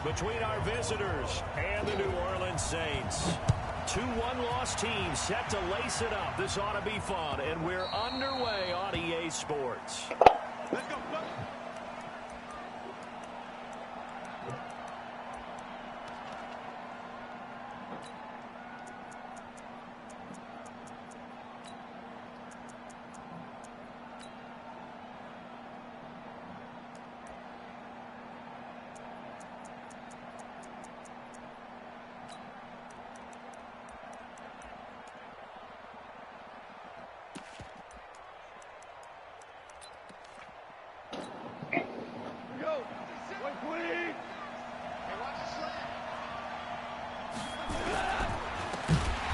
between our visitors and the New Orleans Saints. Two one-loss teams set to lace it up. This ought to be fun, and we're underway on EA Sports. Let's go.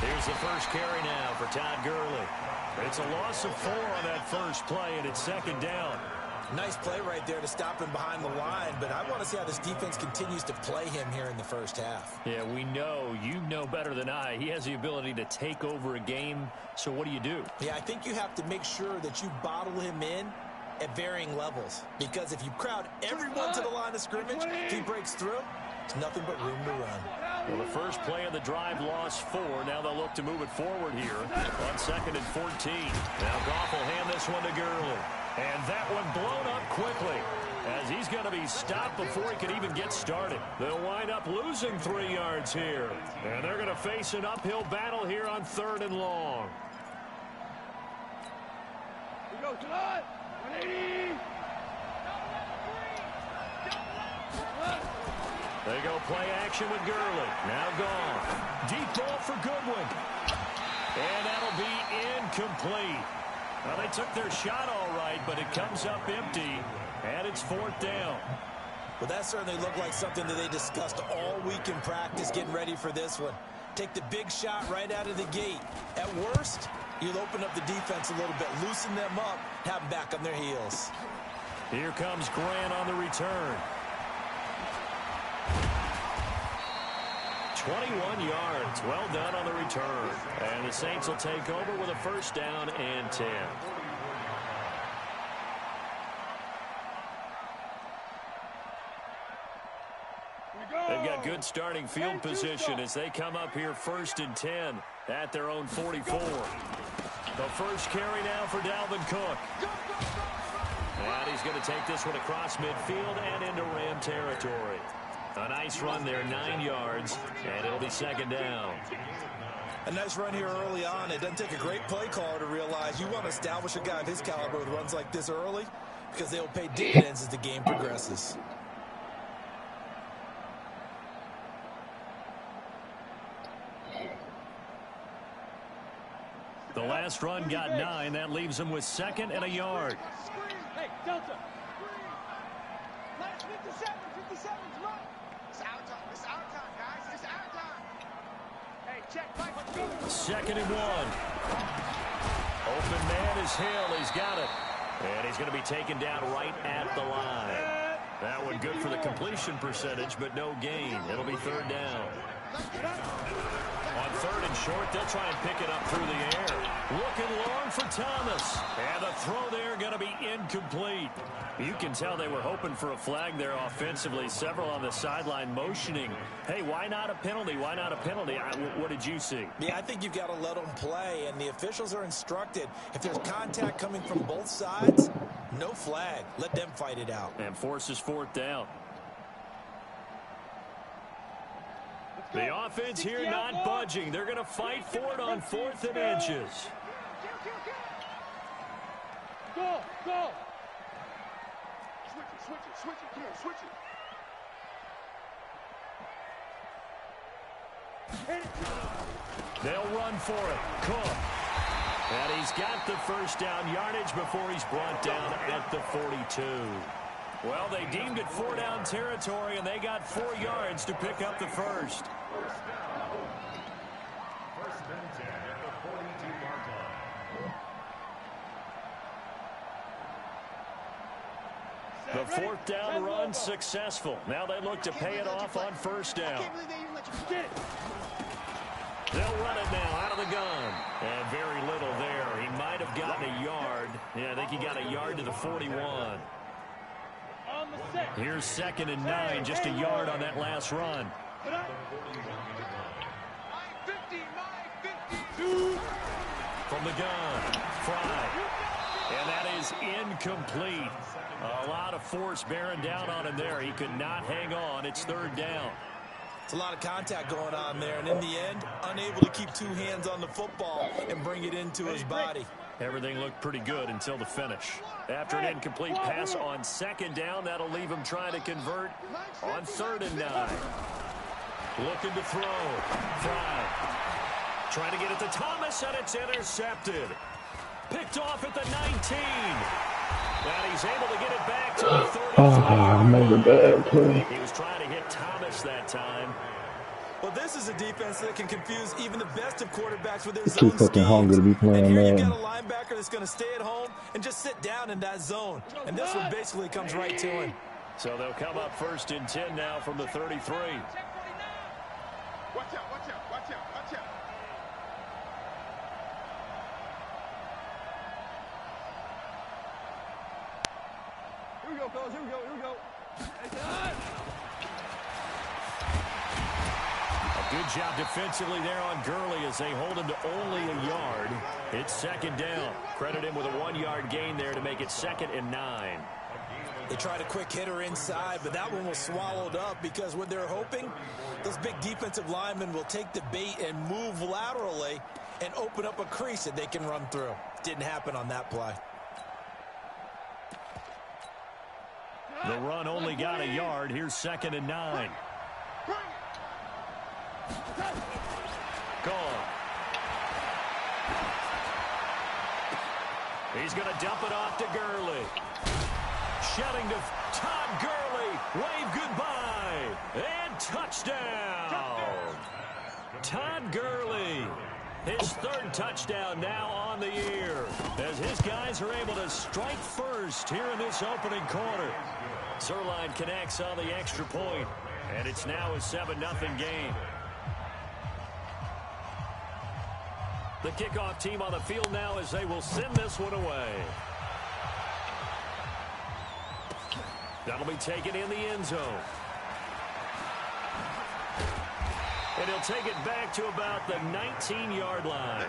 Here's the first carry now for Todd Gurley. It's a loss of 4 on that first play, and it's second down. Nice play right there to stop him behind the line, but I want to see how this defense continues to play him here in the first half. Yeah, we know. You know better than I. He has the ability to take over a game, so what do? Yeah, I think you have to make sure that you bottle him in at varying levels, because if you crowd everyone to the line of scrimmage, if he breaks through, it's nothing but room to run. Well, the first play of the drive lost 4. Now they'll look to move it forward here on 2nd and 14. Now Goff will hand this one to Gurley. And that one blown up quickly as he's going to be stopped before he can even get started. They'll wind up losing 3 yards here. And they're going to face an uphill battle here on 3rd and long. We go, July. 180. They go play action with Gurley. Now gone. Deep ball for Goodwin. And that'll be incomplete. Well, they took their shot all right, but it comes up empty, and it's 4th down. Well, that certainly looked like something that they discussed all week in practice, getting ready for this one. Take the big shot right out of the gate. At worst, you'll open up the defense a little bit, loosen them up, have them back on their heels. Here comes Grant on the return. 21 yards. Well done on the return. And the Saints will take over with a first down and 10. They've got good starting field position as they come up here 1st and 10 at their own 44. The first carry now for Dalvin Cook. And he's going to take this one across midfield and into Ram territory. A nice run there, 9 yards, and it'll be 2nd down. A nice run here early on. It doesn't take a great play caller to realize you want to establish a guy of his caliber with runs like this early, because they'll pay dividends as the game progresses. The last run got 9. That leaves him with 2nd and a yard. Hey, Delta. Last 57, 57's right. It's our time. It's our time, guys. It's our time. Hey, check. Mike, let's go. 2nd and 1. Open man is Hill. He's got it. And he's going to be taken down right at the line. That one good for the completion percentage, but no gain. It'll be 3rd down. On 3rd and short, they'll try and pick it up through the air. Looking long for Thomas. And the throw there going to be incomplete. You can tell they were hoping for a flag there offensively. Several on the sideline motioning. Hey, why not a penalty? Why not a penalty? What did you see? Yeah, I think you've got to let them play, and the officials are instructed. If there's contact coming from both sides, no flag. Let them fight it out. And forces 4th down. The offense here not budging. They're going to fight for it on 4th and inches. Go, go. Switch it, here, switch it. They'll run for it. Cook. And he's got the first down yardage before he's brought down at the 42. Well, they deemed it 4-down territory, and they got 4 yards to pick up the first. The 4th down run successful. Now they look to pay it off on 1st down. They'll run it now out of the gun. And very little there. He might have gotten a yard. Yeah, I think he got a yard to the 41. Here's 2nd and 9. Just a yard on that that last run. From the gun, Fry. And that is incomplete. A lot of force bearing down on him there. He could not hang on. It's third down. It's a lot of contact going on there, and in the end, unable to keep two hands on the football and bring it into his body. Everything looked pretty good until the finish. After an incomplete pass on second down, that'll leave him trying to convert on 3rd and 9. Looking to throw. Fry. Trying to get it to Thomas, and it's intercepted. Picked off at the 19. And he's able to get it back to the 33. Oh, another bad play. He was trying to hit Thomas that time. Well, this is a defense that can confuse even the best of quarterbacks with their Too zone fucking schemes. hungry to be playing and here you man. got a linebacker that's going to stay at home and just sit down in that zone. And this one basically comes right to him. So they'll come up 1st and 10 now from the 33. Watch out, watch out, watch out, watch out. Here we go, fellas, here we go, here we go. A good job defensively there on Gurley as they hold him to only a yard. It's 2nd down. Credit him with a 1-yard gain there to make it 2nd and 9. They tried a quick hitter inside, but that one was swallowed up because what they're hoping, those big defensive linemen will take the bait and move laterally and open up a crease that they can run through. Didn't happen on that play. The run only got a yard. Here's 2nd and 9. Gone. He's going to dump it off to Gurley. Shouting to Todd Gurley. Wave goodbye. And touchdown. Todd Gurley. His 3rd touchdown now on the year as his guys are able to strike first here in this opening quarter. Zerline connects on the extra point, and it's now a 7-0 game. The kickoff team on the field now as they will send this one away. That'll be taken in the end zone. And he'll take it back to about the 19-yard line.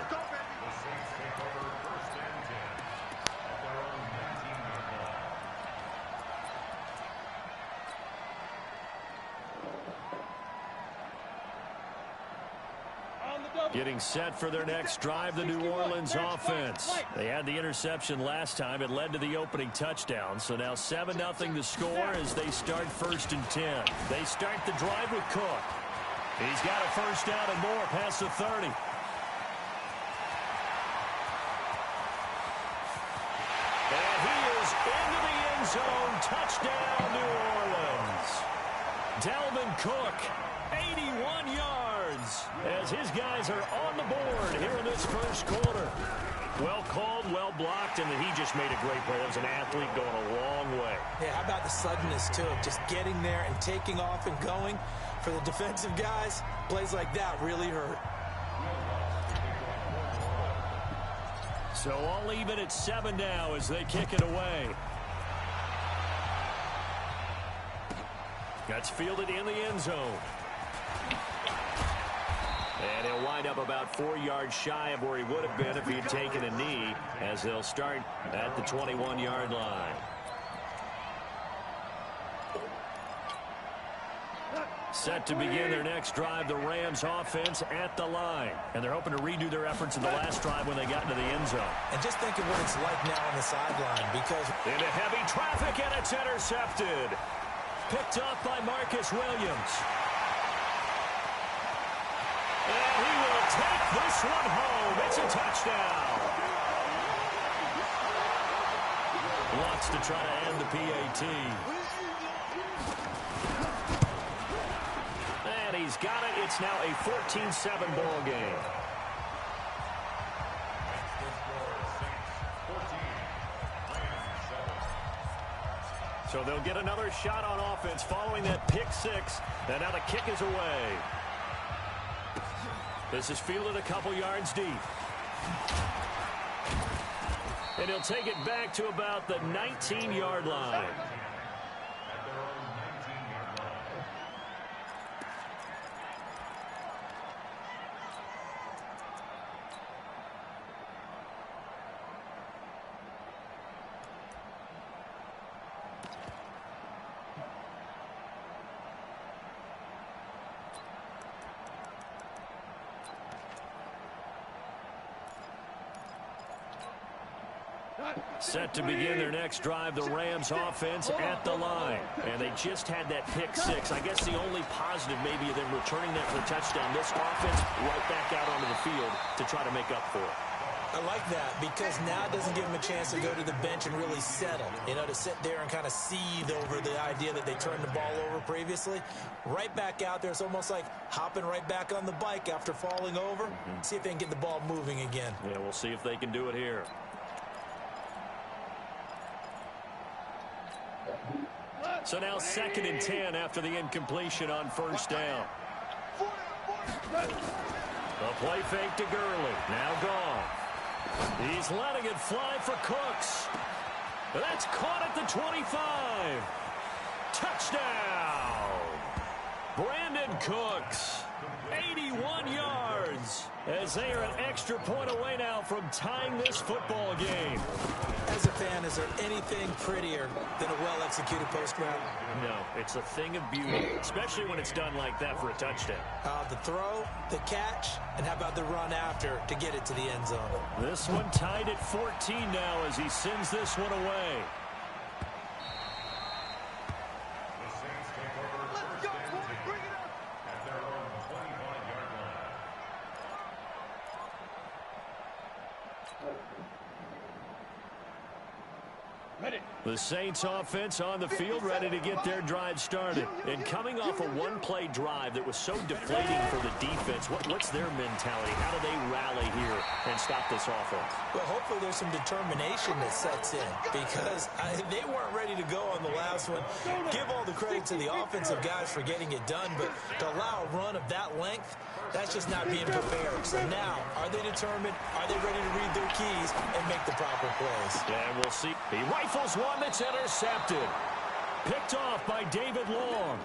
Getting set for their next drive, the New Orleans offense. They had the interception last time. It led to the opening touchdown. So now 7-0 the score as they start 1st and 10. They start the drive with Cook. He's got a 1st down and more past the 30. And he is into the end zone. Touchdown, New Orleans. Dalvin Cook, 81 yards, as his guys are on the board here in this 1st quarter. Well called, well blocked, and he just made a great play. That was an athlete going a long way. Yeah, how about the suddenness, too, of just getting there and taking off and going? For the defensive guys, plays like that really hurt. So all even at 7 now as they kick it away. That's fielded in the end zone. And he'll wind up about 4 yards shy of where he would have been if he had taken a knee, as they'll start at the 21-yard line. Set to begin their next drive, the Rams offense at the line. And they're hoping to redo their efforts in the last drive when they got into the end zone. And just think of what it's like now on the sideline, because into heavy traffic, and it's intercepted. Picked up by Marcus Williams. And he will take this one home. It's a touchdown. Wants to try to end the PAT. And he's got it. It's now a 14-7 ball game. So they'll get another shot on offense following that pick six. And now the kick is away. This is fielded a couple yards deep. And he'll take it back to about the 19-yard line. Set to begin their next drive, the Rams offense at the line. And they just had that pick six. I guess the only positive maybe of them returning that for a touchdown. This offense right back out onto the field to try to make up for it. I like that because now it doesn't give them a chance to go to the bench and really settle, to sit there and kind of seethe over the idea that they turned the ball over previously. Right back out there, it's almost like hopping right back on the bike after falling over. See if they can get the ball moving again. Yeah, we'll see if they can do it here. So now 2nd and 10 after the incompletion on first down. The play fake to Gurley. Now gone. He's letting it fly for Cooks. That's caught at the 25. Touchdown. Brandon Cooks. 81 yards. As they are an extra point away now from tying this football game. As a fan, is there anything prettier than a well-executed post route? No, it's a thing of beauty, especially when it's done like that for a touchdown. The throw, the catch, and how about the run after to get it to the end zone? This one tied at 14 now as he sends this one away. The Saints offense on the field ready to get their drive started. And coming off a one-play drive that was so deflating for the defense, what's their mentality? How do they rally here and stop this offense? Well, hopefully there's some determination that sets in because they weren't ready to go on the last one. Give all the credit to the offensive guys for getting it done, but to allow a run of that length, that's just not being prepared. So now, are they determined? Are they ready to read their keys and make the proper plays? And we'll see. He rifles one that's intercepted. Picked off by David Long.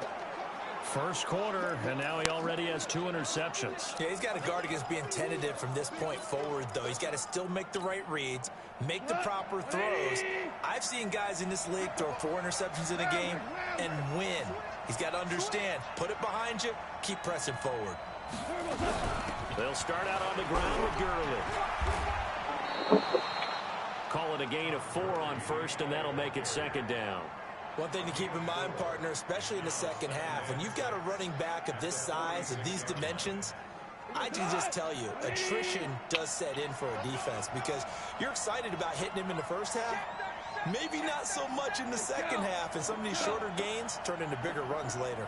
First quarter, and now he already has 2 interceptions. Yeah, he's got to guard against being tentative from this point forward, though. He's got to still make the right reads, make the proper throws. I've seen guys in this league throw 4 interceptions in a game and win. He's got to understand, put it behind you, keep pressing forward. They'll start out on the ground with Gurley. Call it a gain of 4 on first, and that'll make it 2nd down. One thing to keep in mind, partner, especially in the second half, when you've got a running back of this size, of these dimensions, I can just tell you, attrition does set in for a defense because you're excited about hitting him in the first half. Maybe not so much in the second half, and some of these shorter gains turn into bigger runs later.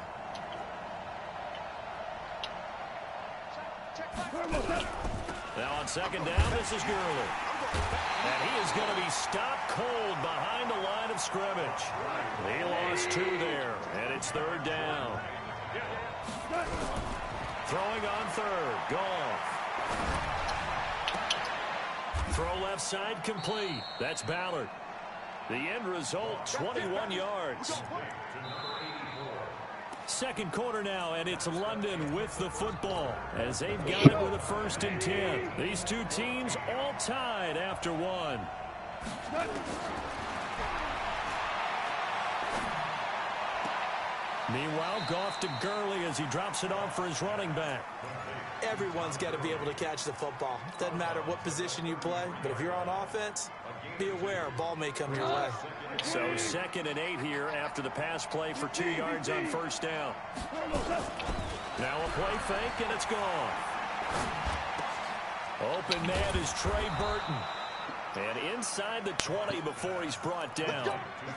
Now on 2nd down, this is Gurley. And he is going to be stopped cold behind the line of scrimmage. He lost 2 there, and it's 3rd down. Throwing on 3rd, Goff. Throw left side complete. That's Ballard. The end result, 21 yards. Second quarter now, and it's London with the football as they've got it with a 1st and 10. These two teams all tied after 1. Meanwhile, Goff to Gurley as he drops it off for his running back. Everyone's got to be able to catch the football. Doesn't matter what position you play, but if you're on offense, be aware a ball may come your way. So 2nd and 8 here after the pass play for 2 yards on 1st down. Now a play fake, and it's gone. Open man is Trey Burton. And inside the 20 before he's brought down.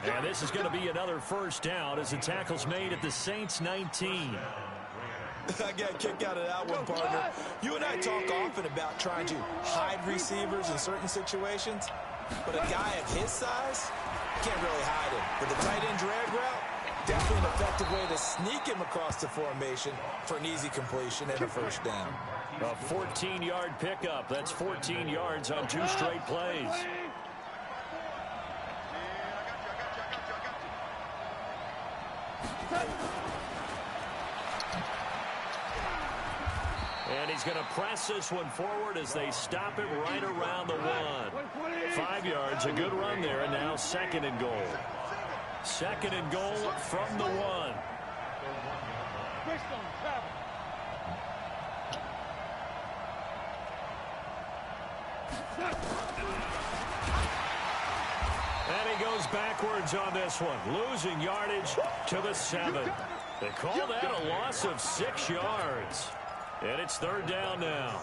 And this is going to be another 1st down as the tackle's made at the Saints 19. I got a kick out of that one, partner. You and I talk often about trying to hide receivers in certain situations, but a guy of his size can't really hide him. But the tight end drag route, definitely an effective way to sneak him across the formation for an easy completion and a 1st down. A 14-yard pickup. That's 14 yards on 2 straight plays. And he's going to press this one forward as they stop it right around the 1. 5 yards, a good run there, and now 2nd and goal. 2nd and goal from the 1. And he goes backwards on this one, losing yardage to the 7. They call that a loss of 6 yards. And it's third down now.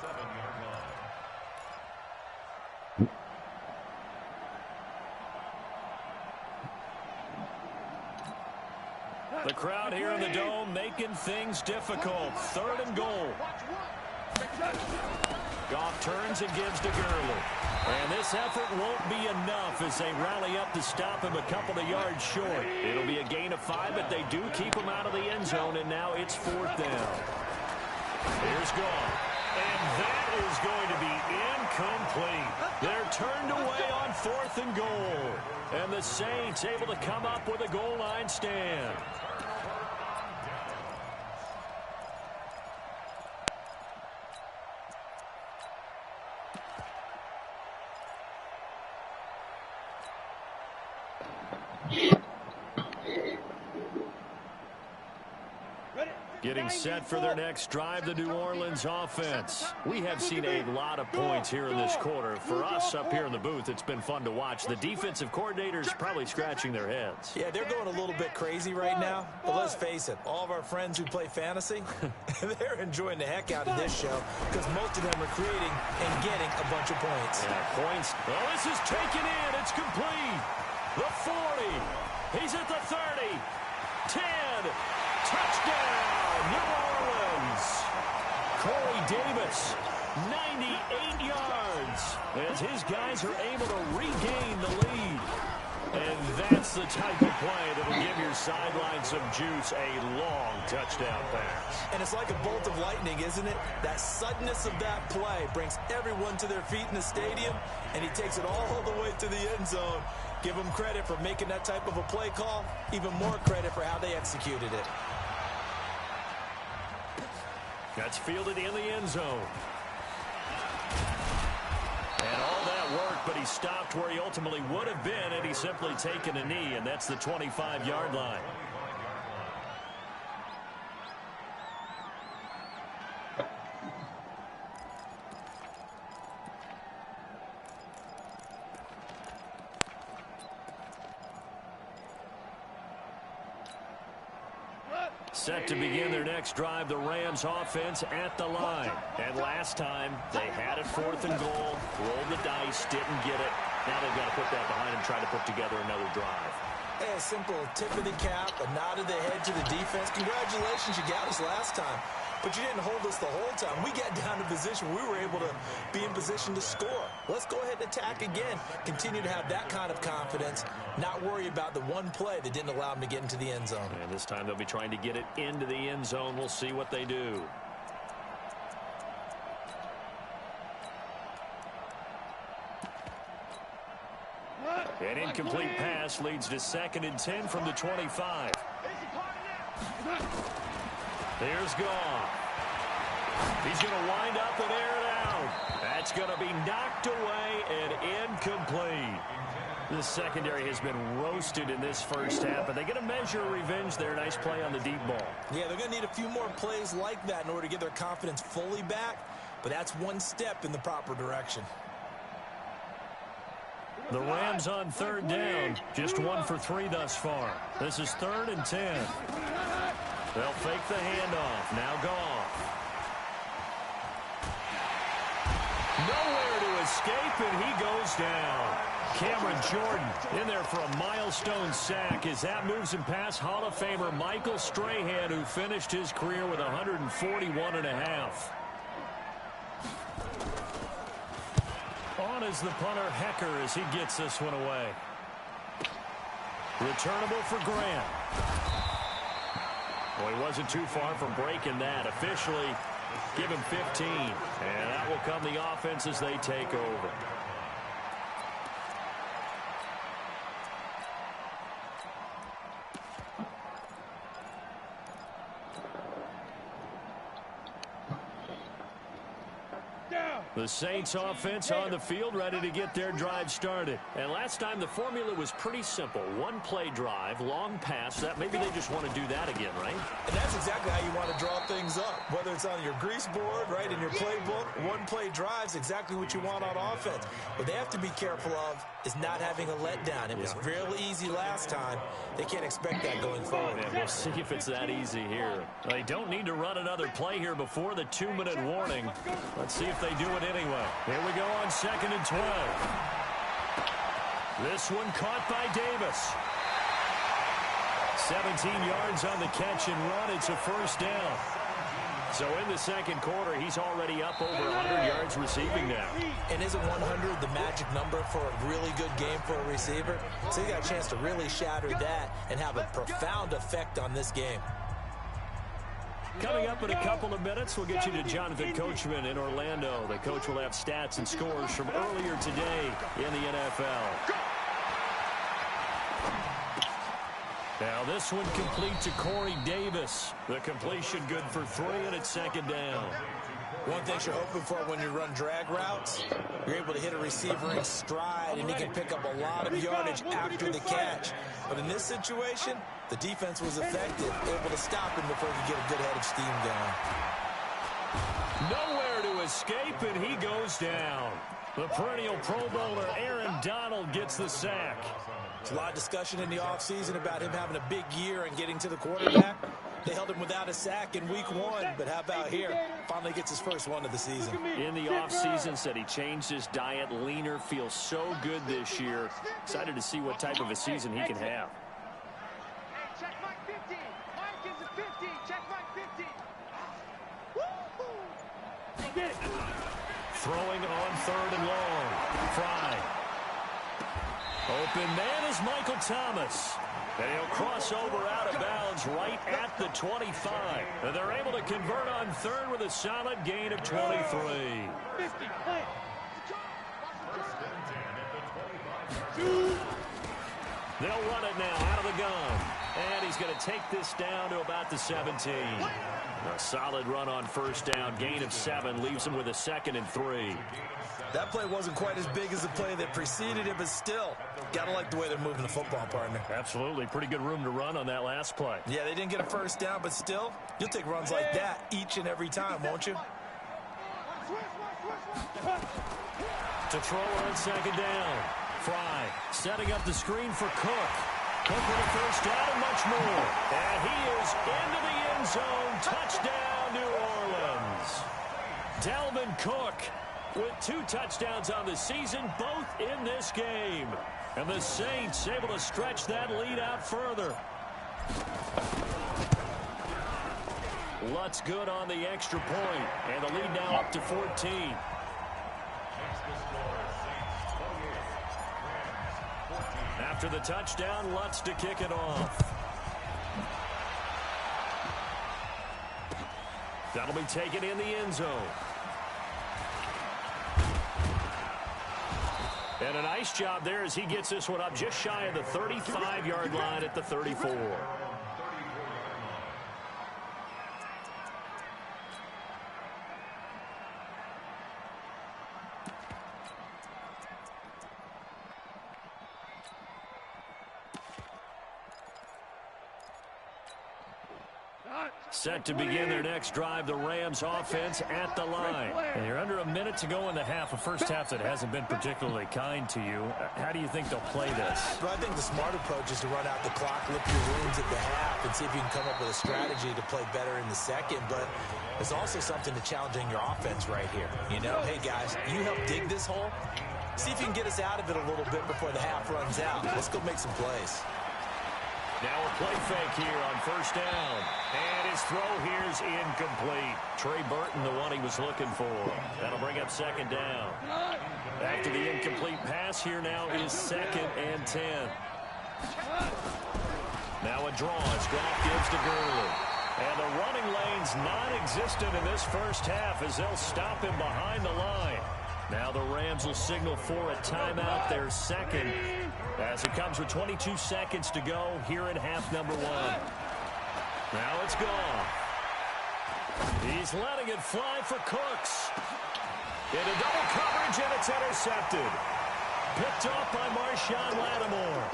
The crowd here in the Dome making things difficult. 3rd and goal. Goff turns and gives to Gurley. And this effort won't be enough as they rally up to stop him a couple of yards short. It'll be a gain of 5, but they do keep him out of the end zone, and now it's 4th down. Here's Goff. And that is going to be incomplete. They're turned away on 4th and goal. And the Saints able to come up with a goal line stand. Getting set for their next drive, the New Orleans offense. We have seen a lot of points here in this quarter. For us up here in the booth, it's been fun to watch. The defensive coordinators probably scratching their heads. Yeah, they're going a little bit crazy right now. But let's face it, all of our friends who play fantasy, they're enjoying the heck out of this show because most of them are creating and getting a bunch of points. Yeah, points. Oh, this is taken in. It's complete. The 40. He's at the 30. 10. Touchdown, New Orleans. Corey Davis, 98 yards, as his guys are able to regain the lead. And that's the type of play that will give your sideline some juice, a long touchdown pass. And it's like a bolt of lightning, isn't it? That suddenness of that play brings everyone to their feet in the stadium, and he takes it all the way to the end zone. Give him credit for making that type of a play call, even more credit for how they executed it. That's fielded in the end zone. And all that worked, but he stopped where he ultimately would have been had he simply taken a knee, and that's the 25-yard line. Set to begin their next drive, the Rams offense at the line. And last time, they had it 4th and goal, rolled the dice, didn't get it. Now they've got to put that behind them, try to put together another drive. Hey, a simple tip of the cap, a nod of the head to the defense. Congratulations, you got us last time. But you didn't hold us the whole time. We got down to position. We were able to be in position to score. Let's go ahead and attack again. Continue to have that kind of confidence. Not worry about the one play that didn't allow them to get into the end zone. And this time they'll be trying to get it into the end zone. We'll see what they do. An incomplete pass leads to 2nd and 10 from the 25. There's Goff. He's going to wind up and air it out. That's going to be knocked away and incomplete. The secondary has been roasted in this first half, but they get a measure of revenge there. Nice play on the deep ball. Yeah, they're going to need a few more plays like that in order to get their confidence fully back, but that's one step in the proper direction. The Rams on 3rd down, just 1 for 3 thus far. This is 3rd and 10. They'll fake the handoff. Now Goff. Nowhere to escape, and he goes down. Cameron Jordan in there for a milestone sack as that moves him past Hall of Famer Michael Strahan, who finished his career with 141.5. On is the punter Hecker as he gets this one away. Returnable for Grant. Well, he wasn't too far from breaking that. Officially, give him 15. And that will come the offense as they take over. The Saints offense on the field, ready to get their drive started. And last time the formula was pretty simple. One play drive, long pass. That maybe they just want to do that again, right? And that's exactly how you want to draw things things up, whether it's on your grease board, right, in your playbook. One-play drives, exactly what you want on offense. What they have to be careful of is not having a letdown. It was real easy last time. They can't expect that going forward. And we'll see if it's that easy here. They don't need to run another play here before the 2-minute warning. Let's see if they do it anyway. Here we go on 2nd and 12. This one caught by Davis. 17 yards on the catch and run. It's a first down. So in the second quarter, he's already up over 100 yards receiving now. And isn't 100 the magic number for a really good game for a receiver? So you got a chance to really shatter that and have a profound effect on this game. Coming up in a couple of minutes, we'll get you to Jonathan Coachman in Orlando. The coach will have stats and scores from earlier today in the NFL. Now this one complete to Corey Davis. The completion good for 3, and it's 2nd down. One thing you're hoping for when you run drag routes, you're able to hit a receiver in stride, and he can pick up a lot of yardage after the catch. But in this situation, the defense was effective, able to stop him before he could get a good head of steam going. Nowhere to escape, and he goes down. The perennial Pro Bowler Aaron Donald gets the sack. There's a lot of discussion in the offseason about him having a big year and getting to the quarterback. They held him without a sack in week 1, but how about here? Finally gets his first one of the season. In the offseason, said he changed his diet, leaner, feels so good this year. Excited to see what type of a season he can have. Hey, check Mike 50. Mike is a 50. Check Mike 50. Woo-hoo. Get it. Throwing on 3rd and long. Fry. Open man is Michael Thomas. And he'll cross over out of bounds right at the 25. And they're able to convert on 3rd with a solid gain of 23. 50. Play. They'll run it now out of the gun. And he's going to take this down to about the 17. A solid run on 1st down. Gain of 7 leaves him with a 2nd and 3. That play wasn't quite as big as the play that preceded it, but still, got to like the way they're moving the football, partner. Absolutely. Pretty good room to run on that last play. Yeah, they didn't get a 1st down, but still, you'll take runs like that each and every time, won't you? To throw on 2nd down. Fry setting up the screen for Cook. Cook with a 1st down and much more. And he is into the end zone. Touchdown, New Orleans. Dalvin Cook with 2 touchdowns on the season, both in this game. And the Saints able to stretch that lead out further. Lutz good on the extra point, and the lead now up to 14. After the touchdown, Lutz to kick it off. That'll be taken in the end zone. And a nice job there as he gets this one up just shy of the 35-yard line at the 34. Set to begin their next drive, the Rams offense at the line. And you're under a minute to go in the half, a first half that hasn't been particularly kind to you. How do you think they'll play this? Well, I think the smart approach is to run out the clock, lick your wounds at the half, and see if you can come up with a strategy to play better in the second. But there's also something to challenging your offense right here. You know, hey, guys, you help dig this hole. See if you can get us out of it a little bit before the half runs out. Let's go make some plays. Now a play fake here on 1st down. And his throw here's incomplete. Trey Burton, the one he was looking for. That'll bring up 2nd down. After the incomplete pass, here now is 2nd and 10. Now a draw as Goff gives to Gurley. And the running lane's non-existent in this first half as they'll stop him behind the line. Now the Rams will signal for a timeout, their 2nd, as it comes with 22 seconds to go here in half number 1. Now it's gone. He's letting it fly for Cooks. Into double coverage, and it's intercepted. Picked off by Marshawn Lattimore.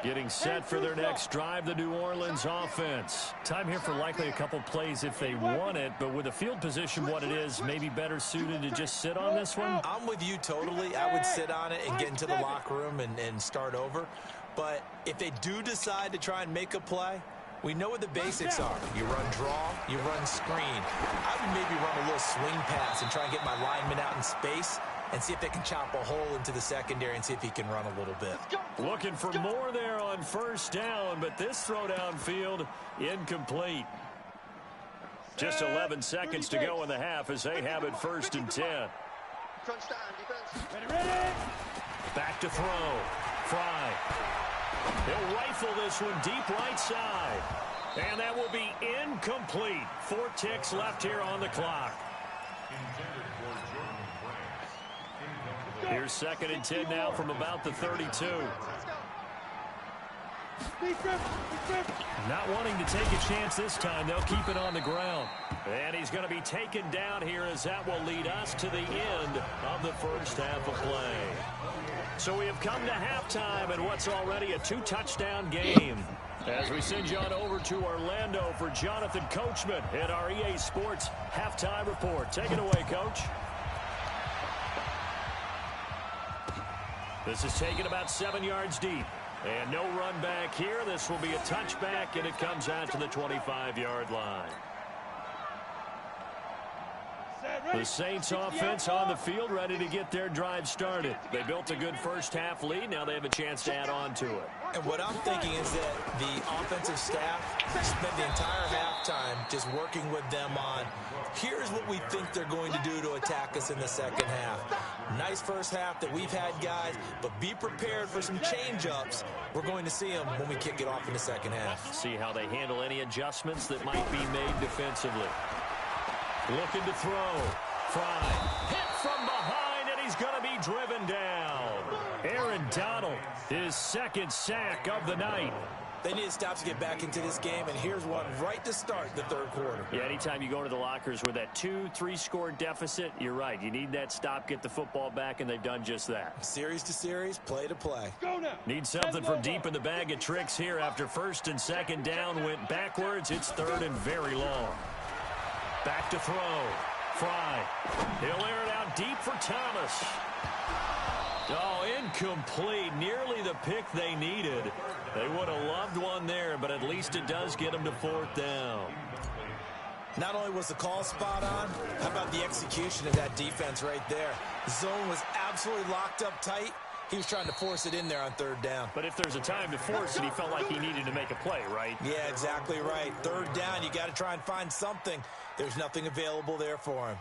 Getting set for their next drive, the New Orleans offense. Time here for likely a couple plays if they want it, but with the field position what it is, maybe better suited to just sit on this one? I'm with you totally. I would sit on it and get into the locker room and start over. But if they do decide to try and make a play, we know what the basics are. You run draw, you run screen. I would maybe run a little swing pass and try and get my lineman out in space and see if they can chop a hole into the secondary and see if he can run a little bit. Looking for more there on first down, but this throw downfield incomplete. Just 11 seconds to go in the half as they have it 1st and 10. Back to throw. Fry. He'll rifle this one deep right side. And that will be incomplete. 4 ticks left here on the clock. Here's 2nd and 10 now from about the 32. Not wanting to take a chance this time. They'll keep it on the ground. And he's going to be taken down here as that will lead us to the end of the first half of play. So we have come to halftime in what's already a 2-touchdown game. As we send you on over to Orlando for Jonathan Coachman at our EA Sports Halftime Report. Take it away, Coach. This is taken about 7 yards deep. And no run back here. This will be a touchback, and it comes out to the 25-yard line. The Saints offense on the field ready to get their drive started. They built a good first half lead. Now they have a chance to add on to it. And what I'm thinking is that the offensive staff spent the entire halftime just working with them on, here's what we think they're going to do to attack us in the second half. Nice first half that we've had, guys, but be prepared for some change-ups. We're going to see them when we kick it off in the second half. See how they handle any adjustments that might be made defensively. Looking to throw. Fry. Hit from behind, and he's going to be driven down. Aaron Donald, his 2nd sack of the night. They need to stop to get back into this game, and here's one right to start the 3rd quarter. Yeah, anytime you go to the lockers with that 2-3 score deficit, you're right. You need that stop, get the football back, and they've done just that. Series to series, play to play. Go now. Need something from deep in the bag of tricks here after 1st and 2nd down went backwards. It's 3rd and very long. Back to throw. Fry. He'll air it out deep for Thomas. Oh, incomplete. Nearly the pick they needed. They would have loved one there, but at least it does get them to 4th down. Not only was the call spot on, how about the execution of that defense right there? The zone was absolutely locked up tight. He was trying to force it in there on 3rd down. But if there's a time to force it, he felt like he needed to make a play, right? Yeah, exactly right. 3rd down, you got to try and find something. There's nothing available there for him.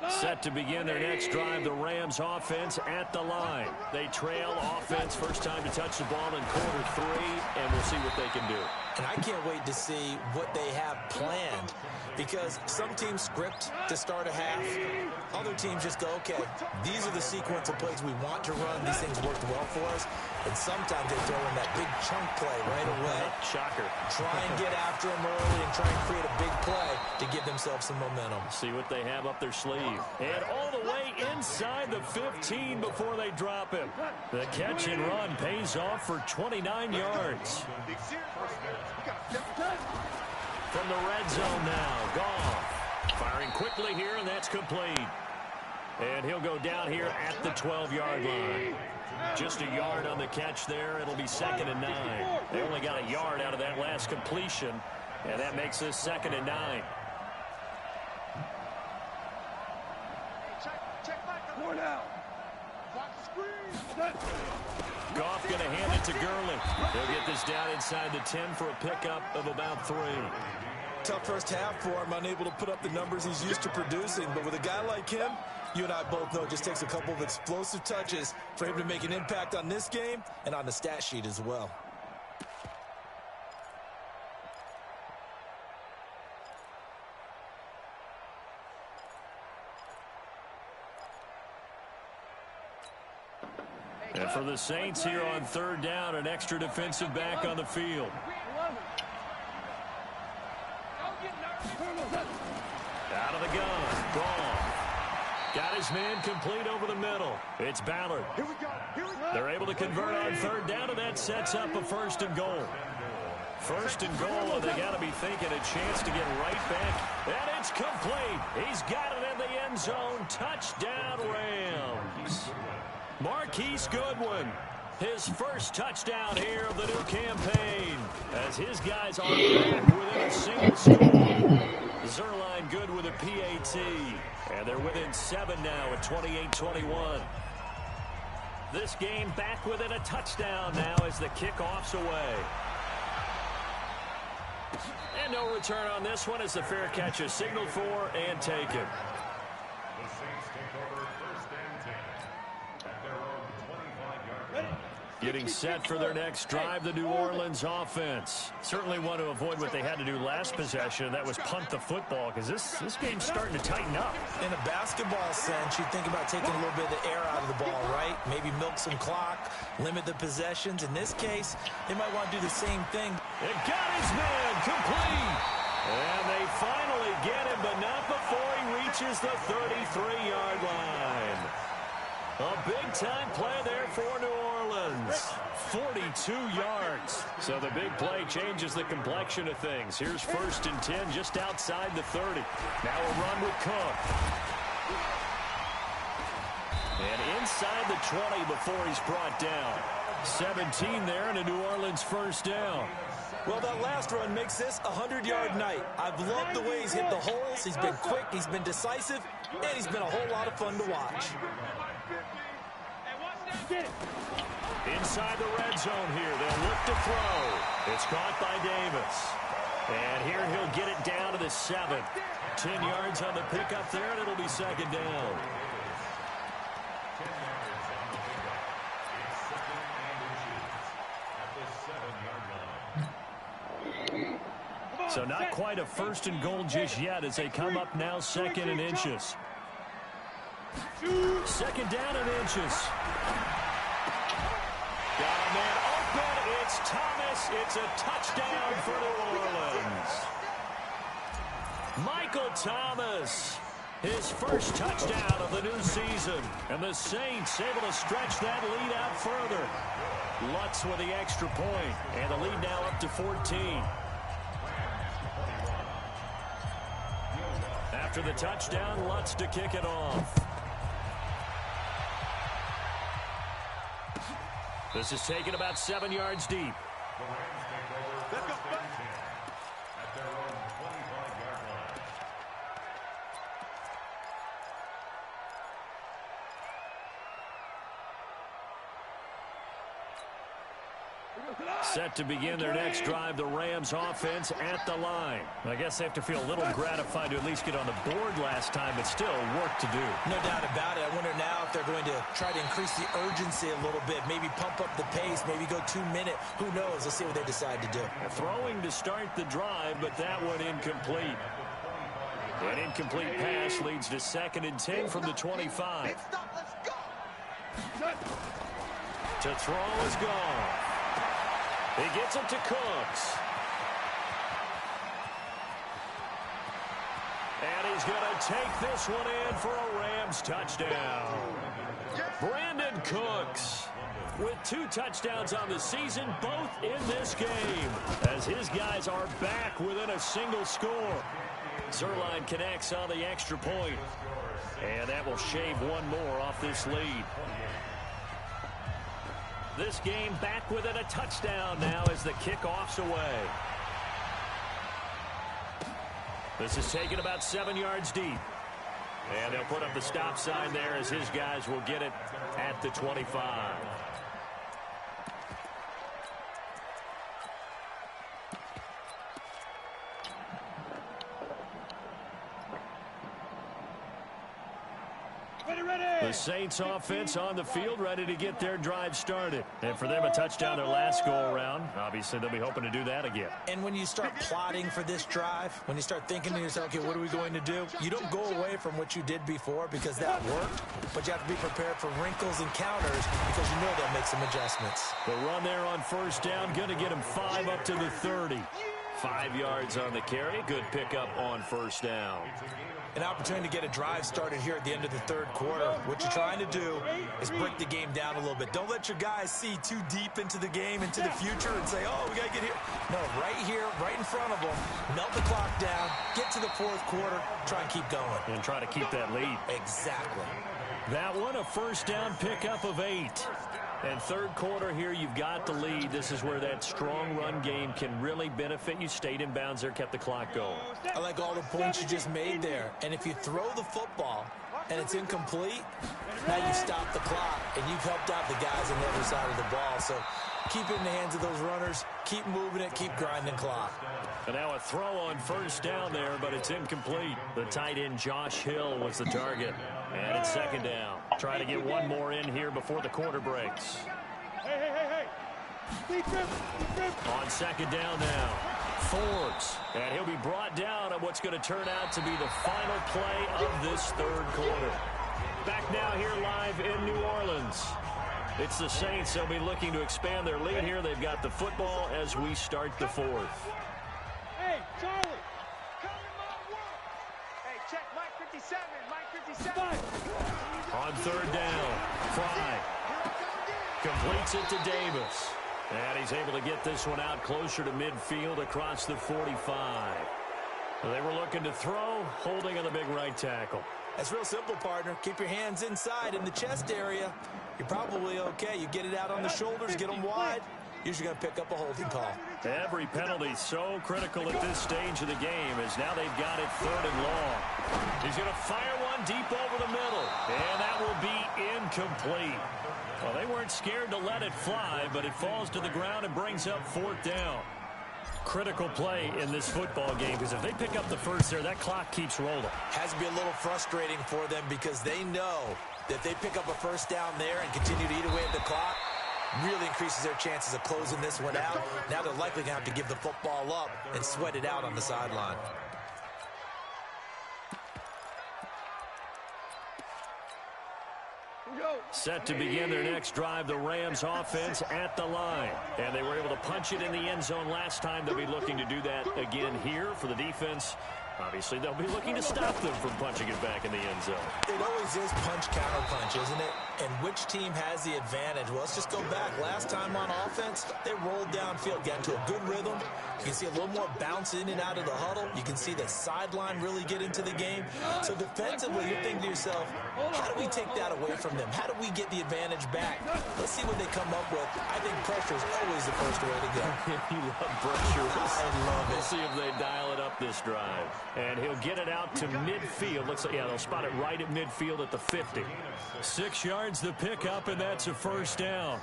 Set to begin their next drive, the Rams offense at the line. They trail offense, first time to touch the ball in quarter 3, and we'll see what they can do. And I can't wait to see what they have planned, because some teams script to start a half. Other teams just go, okay, these are the sequence of plays we want to run. These things worked well for us. And sometimes they throw in that big chunk play right away. Shocker. Try and get after them early and try and create a big play to give themselves some momentum. See what they have up their sleeve. And all the way inside the 15 before they drop him. The catch and run pays off for 29 yards. From the red zone now, Goff. Firing quickly here, and that's complete. And he'll go down here at the 12-yard line. Just a yard on the catch there. It'll be 2nd and 9. They only got a yard out of that last completion, and that makes this 2nd and 9. Goff going to hand it to Gurley. He'll get this down inside the 10 for a pickup of about 3. Tough first half for him, unable to put up the numbers he's used to producing. But with a guy like him, you and I both know it just takes a couple of explosive touches for him to make an impact on this game and on the stat sheet as well. And for the Saints here on 3rd down, an extra defensive back on the field. Got his man complete over the middle. It's Ballard. Here we go. Here we go. They're able to convert on third down, and that sets up a 1st and goal. 1st and goal, and they got to be thinking a chance to get right back. And it's complete. He's got it in the end zone. Touchdown, Rams. Marquise Goodwin, his first touchdown here of the new campaign, as his guys are back within a single score. Zerline good with a PAT, and they're within 7 now at 28-21. This game back within a touchdown now as the kickoff's away. And no return on this one as the fair catch is signaled for and taken. Getting set for their next drive, the New Orleans offense. Certainly want to avoid what they had to do last possession. That was punt the football, because this game's starting to tighten up. In a basketball sense, you think about taking a little bit of the air out of the ball, right? Maybe milk some clock, limit the possessions. In this case, they might want to do the same thing. It got his man complete. And they finally get him, but not before he reaches the 33-yard line. A big-time play there for New Orleans. 42 yards. So the big play changes the complexion of things. Here's 1st and 10 just outside the 30. Now a run with Cook. And inside the 20 before he's brought down. 17 there and a New Orleans 1st down. Well, that last run makes this a 100-yard night. I've loved the way he's hit the holes. He's been quick, he's been decisive, and he's been a whole lot of fun to watch. Inside the red zone here, they'll look to throw. It's caught by Davis. And here he'll get it down to the 7. 10 yards on the pickup there, and it'll be 2nd down. So not quite a 1st and goal just yet as they come up now 2nd and inches. 2nd down and inches. Got a man open. It's Thomas. It's a touchdown for New Orleans. Michael Thomas, his first touchdown of the new season. And the Saints able to stretch that lead out further. Lutz with the extra point. And the lead now up to 14. After the touchdown, Lutz to kick it off. This is taken about 7 yards deep. Let's go. Set to begin their next drive, the Rams offense at the line. I guess they have to feel a little gratified to at least get on the board last time, but still work to do. No doubt about it. I wonder now if they're going to try to increase the urgency a little bit, maybe pump up the pace, maybe go 2-minute. Who knows? Let's see what they decide to do. Throwing to start the drive, but that one incomplete. An incomplete pass leads to 2nd and 10 from the 25. Let's go. To throw is gone. He gets it to Cooks. And he's going to take this one in for a Rams touchdown. Brandon Cooks with 2 touchdowns on the season, both in this game, as his guys are back within a single score. Zerline connects on the extra point, and that will shave one more off this lead. This game back within a touchdown now as the kickoff's away. This is taken about 7 yards deep. And they'll put up the stop sign there as his guys will get it at the 25. The Saints offense on the field, ready to get their drive started. And for them, a touchdown their last go-around. Obviously, they'll be hoping to do that again. And when you start plotting for this drive, when you start thinking to yourself, okay, what are we going to do? You don't go away from what you did before because that worked, but you have to be prepared for wrinkles and counters because you know they'll make some adjustments. The run there on 1st down, going to get him 5 up to the 30. 5 yards on the carry. Good pickup on 1st down. An opportunity to get a drive started here at the end of the third quarter. What you're trying to do is break the game down a little bit. Don't let your guys see too deep into the game, into the future, and say, oh, we got to get here. No, right here, right in front of them, melt the clock down, get to the fourth quarter, try and keep going. And try to keep that lead. Exactly. That one, a first down pickup of 8. And third quarter here, you've got the lead. This is where that strong run game can really benefit you. Stayed in bounds there, kept the clock going. I like all the points you just made there. And if you throw the football and it's incomplete, now you stop the clock, and you've helped out the guys on the other side of the ball. So keep it in the hands of those runners. Keep moving it. Keep grinding clock. And now a throw on first down there, but it's incomplete. The tight end, Josh Hill, was the target. And it's second down. Try to get one more in here before the quarter breaks. Hey. On second down now, Forbes. And he'll be brought down on what's going to turn out to be the final play of this third quarter. Back now here live in New Orleans. It's the Saints. They'll be looking to expand their lead here. They've got the football as we start the fourth. Hey, Charlie. Come in my world. Hey, check Mike 57. Mike 57. On third down, Fry completes it to Davis. And he's able to get this one out closer to midfield across the 45. They were looking to throw, holding on the big right tackle. That's real simple, partner. Keep your hands inside in the chest area. You're probably okay. You get it out on the shoulders, get them wide. Usually going to pick up a holding call. Every penalty so critical at this stage of the game as now they've got it third and long. He's going to fire one deep over the middle, and that will be incomplete. Well, they weren't scared to let it fly, but it falls to the ground and brings up fourth down. Critical play in this football game because if they pick up the first there, that clock keeps rolling. Has to be a little frustrating for them because they know that if they pick up a first down there and continue to eat away at the clock, really increases their chances of closing this one out. Now they're likely going to have to give the football up and sweat it out on the sideline. Set to begin their next drive, the Rams offense at the line. And they were able to punch it in the end zone last time. They'll be looking to do that again here for the defense. Obviously, they'll be looking to stop them from punching it back in the end zone. It always is punch, counter punch, isn't it? And which team has the advantage? Well, let's just go back. Last time on offense, they rolled downfield, got into a good rhythm. You can see a little more bounce in and out of the huddle. You can see the sideline really get into the game. So defensively, you're thinking to yourself, how do we take that away from them? How do we get the advantage back? Let's see what they come up with. I think pressure is always the first way to go. You love pressure. I love it. We'll see if they dial it up this drive. And he'll get it out to midfield. Looks like, yeah, they'll spot it right at midfield at the 50. 6 yards the pickup, and that's a first down.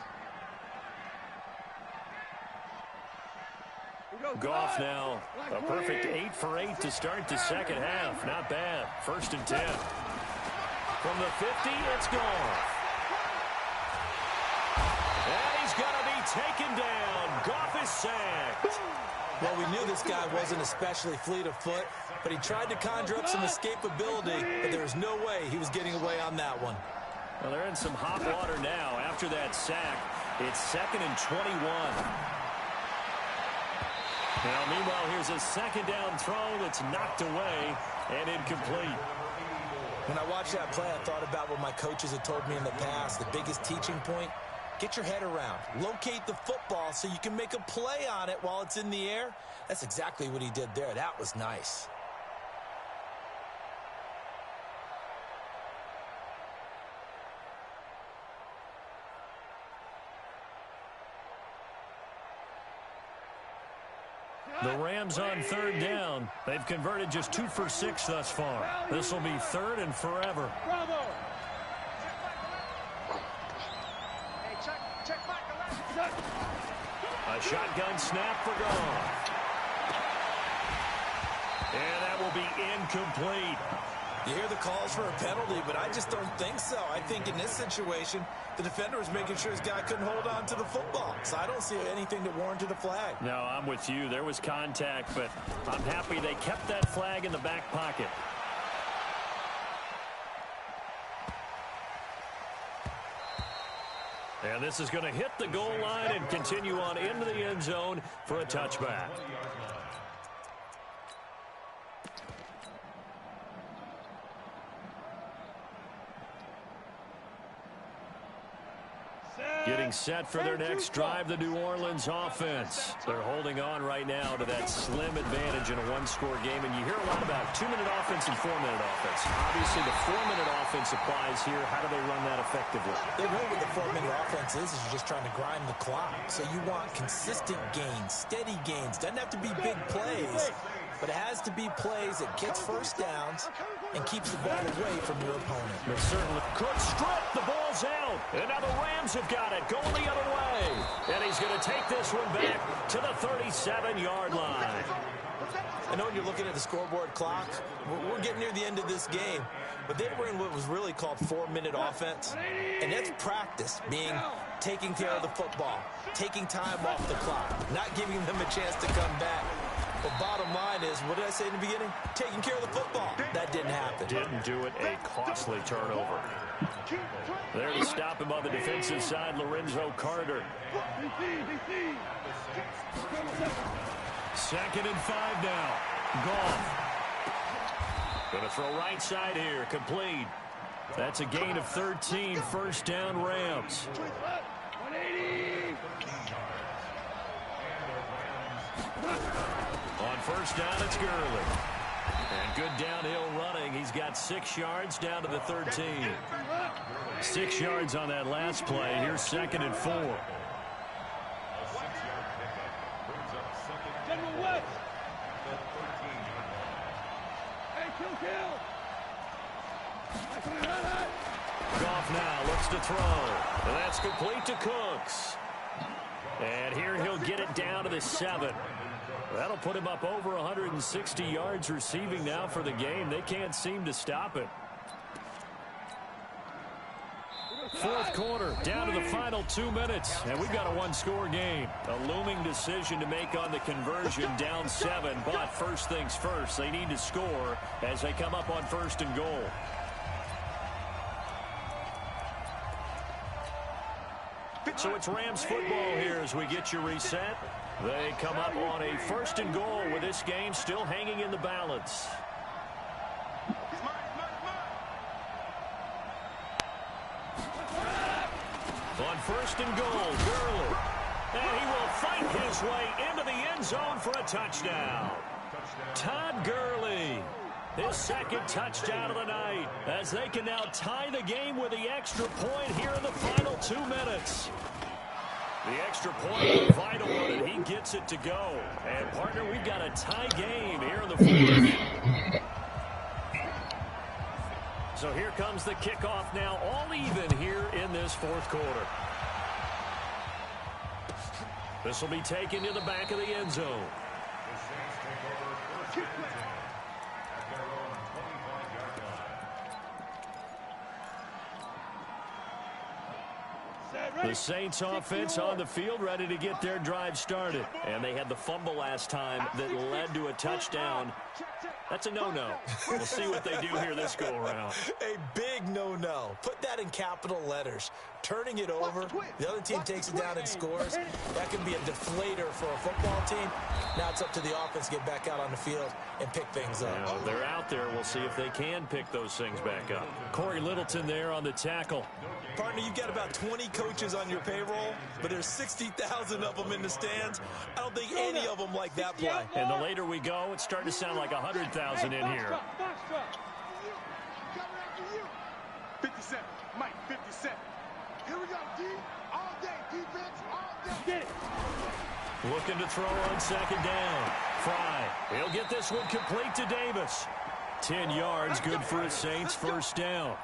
Goff now, a perfect 8 for 8 to start the second half. Not bad. 1st and 10. From the 50, it's Goff. And he's going to be taken down. Goff is sacked. Well, we knew this guy wasn't especially fleet of foot, but he tried to conjure up some escapability, but there was no way he was getting away on that one. Well, they're in some hot water now. After that sack, it's 2nd and 21. Now, meanwhile, here's a second down throw that's knocked away and incomplete. When I watched that play, I thought about what my coaches had told me in the past. The biggest teaching point, get your head around. Locate the football so you can make a play on it while it's in the air. That's exactly what he did there. That was nice. The Rams on 3rd down. They've converted just 2 for 6 thus far. This will be 3rd and forever. Bravo. Hey, check Michael. A shotgun snap for Goff. And that will be incomplete. You hear the calls for a penalty, but I just don't think so. I think in this situation, the defender was making sure his guy couldn't hold on to the football. So I don't see anything that warranted a flag. No, I'm with you. There was contact, but I'm happy they kept that flag in the back pocket. And this is going to hit the goal line and continue on into the end zone for a touchback. Getting set for their next drive, the New Orleans offense. They're holding on right now to that slim advantage in a one-score game, and you hear a lot about 2-minute offense and 4-minute offense. Obviously, the 4-minute offense applies here. How do they run that effectively? They know what the 4-minute offense is you're just trying to grind the clock. So you want consistent gains, steady gains. Doesn't have to be big plays, but it has to be plays that gets first downs and keeps the ball away from your opponent. But certainly could strip. The ball's out. And now the Rams have got it going the other way. And he's going to take this one back to the 37-yard line. I know when you're looking at the scoreboard clock, we're getting near the end of this game, but they were in what was really called 4-minute offense, and that's practice, being taking care of the football, taking time off the clock, not giving them a chance to come back. But bottom line is, what did I say in the beginning? Taking care of the football. That didn't happen. Didn't do it. A costly turnover. There to stop him on the defensive side, Lorenzo Carter. 2nd and 5 now. Goff. Going to throw right side here. Complete. That's a gain of 13. First down, Rams. 180. On first down, it's Gurley. And good downhill running. He's got 6 yards down to the 13. 6 yards on that last play. Here's 2nd and 4. General West. Hey, kill. Goff now looks to throw. And that's complete to Cooks. And here he'll get it down to the 7. That'll put him up over 160 yards receiving now for the game. They can't seem to stop it. 4th quarter, down to the final 2 minutes, and we've got a one-score game. A looming decision to make on the conversion, down 7, but first things first, they need to score as they come up on 1st and goal. So it's Rams football here as we get you reset. They come up on a 1st and goal with this game still hanging in the balance. On 1st and goal, Gurley. And he will fight his way into the end zone for a touchdown. Todd Gurley, his 2nd touchdown of the night, as they can now tie the game with the extra point here in the final 2 minutes. The extra point, a vital one, and he gets it to go. And, partner, we've got a tie game here in the 4th. So here comes the kickoff now, all even here in this 4th quarter. This will be taken to the back of the end zone. The Saints offense on the field, ready to get their drive started. And they had the fumble last time that led to a touchdown. That's a no-no. We'll see what they do here this go-around. A big no-no. Put that in capital letters. Turning it over, the other team takes it down and scores. That can be a deflator for a football team. Now it's up to the offense to get back out on the field and pick things up. Now, they're out there. We'll see if they can pick those things back up. Corey Littleton there on the tackle. Partner, you've got about 20 coaches on your payroll, but there's 60,000 of them in the stands. I don't think any of them like that play. And the later we go, it's starting to sound like 100,000 in here. 57, Mike, 57. Here we go, D. All day, defense, all day. Looking to throw on 2nd down. Fry, he'll get this one complete to Davis. 10 yards, good for his Saints, 1st down.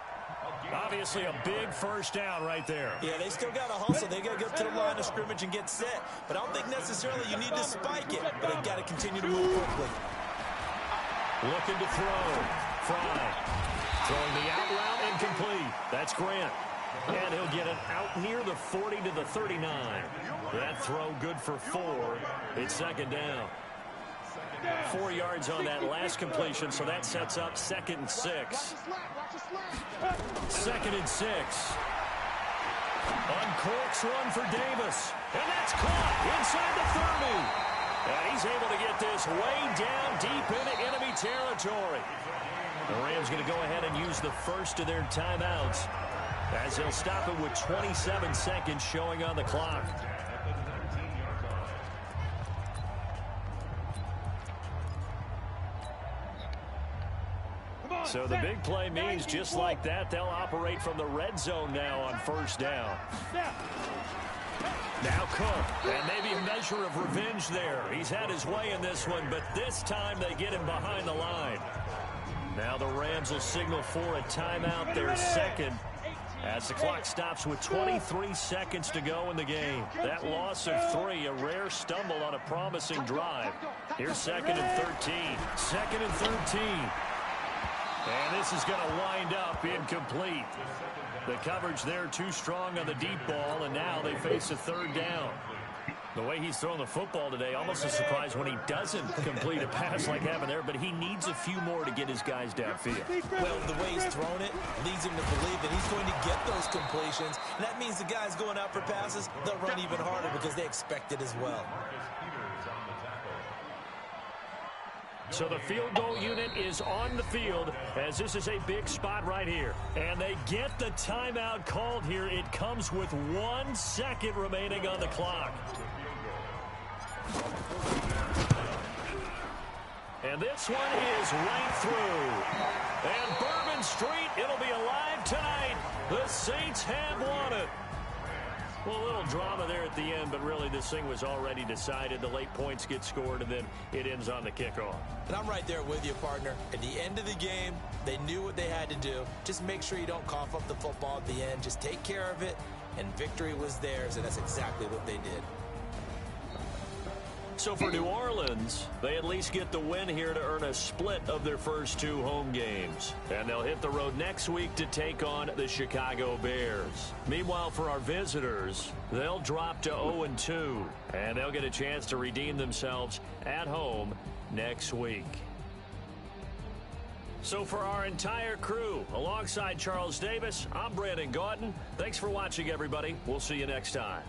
Obviously a big 1st down right there. Yeah, they still got to hustle. They got to get to the line of scrimmage and get set. But I don't think necessarily you need to spike it, but they got to continue to move quickly. Looking to throw. Fry. Throwing the out route incomplete. That's Grant. And he'll get it out near the 40 to the 39. That throw good for 4. It's 2nd down. 4 yards on that last completion, so that sets up 2nd and 6. 2nd and 6. Uncorks one for Davis. And that's caught inside the 30. And he's able to get this way down deep into enemy territory. The Rams going to go ahead and use the first of their timeouts. as he'll stop it with 27 seconds showing on the clock. So the big play means just like that, they'll operate from the red zone now on first down. Now Cook, and maybe a measure of revenge there. He's had his way in this one, but this time they get him behind the line. Now the Rams will signal for a timeout, their second, as the clock stops with 23 seconds to go in the game. That loss of 3, a rare stumble on a promising drive. Here's 2nd and 13. 2nd and 13. And this is going to wind up incomplete. The coverage there too strong on the deep ball, and now they face a 3rd down. The way he's throwing the football today, almost a surprise when he doesn't complete a pass like happened there, but he needs a few more to get his guys downfield. Well, the way he's thrown it leads him to believe that he's going to get those completions. And that means the guys going out for passes, they'll run even harder because they expect it as well. So the field goal unit is on the field as this is a big spot right here. And they get the timeout called here. It comes with 1 second remaining on the clock. And this one is right through. And Bourbon Street, it'll be alive tonight. The Saints have won it. Well, a little drama there at the end, but really this thing was already decided. The late points get scored, and then it ends on the kickoff. And I'm right there with you, partner. At the end of the game, they knew what they had to do. Just make sure you don't cough up the football at the end. Just take care of it, and victory was theirs, and that's exactly what they did. So for New Orleans, they at least get the win here to earn a split of their first 2 home games. And they'll hit the road next week to take on the Chicago Bears. Meanwhile, for our visitors, they'll drop to 0-2. And they'll get a chance to redeem themselves at home next week. So for our entire crew, alongside Charles Davis, I'm Brandon Gautin. Thanks for watching, everybody. We'll see you next time.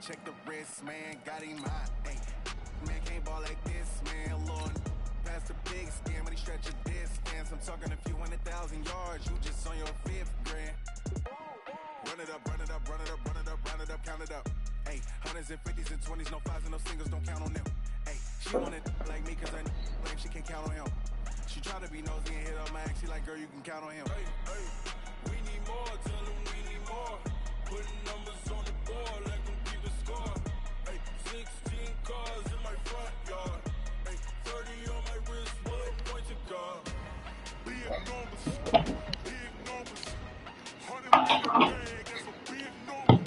Check the wrist, man, got him hot. Hey, man, can't ball like this, man. Lord, pass the big scam when he stretch a distance. I'm talking a few 100,000 yards. You just on your 5th grand. Run it up, run it up, run it up, run it up, run it up, count it up. Hey, 100s and 50s and 20s, no 5s and no singles, don't count on them. Hey, she wanna like me cause I like she can't count on him. She try to be nosy and hit up my ex. She like, girl, you can count on him. Hey, hey, we need more, tell them we need more. Putting numbers on the board like them keep the score. Hey, 16 cars in my front yard. Hey, 30 on my wrist, bullet point to God. Big numbers, big numbers. 100 in the bag, that's a big number.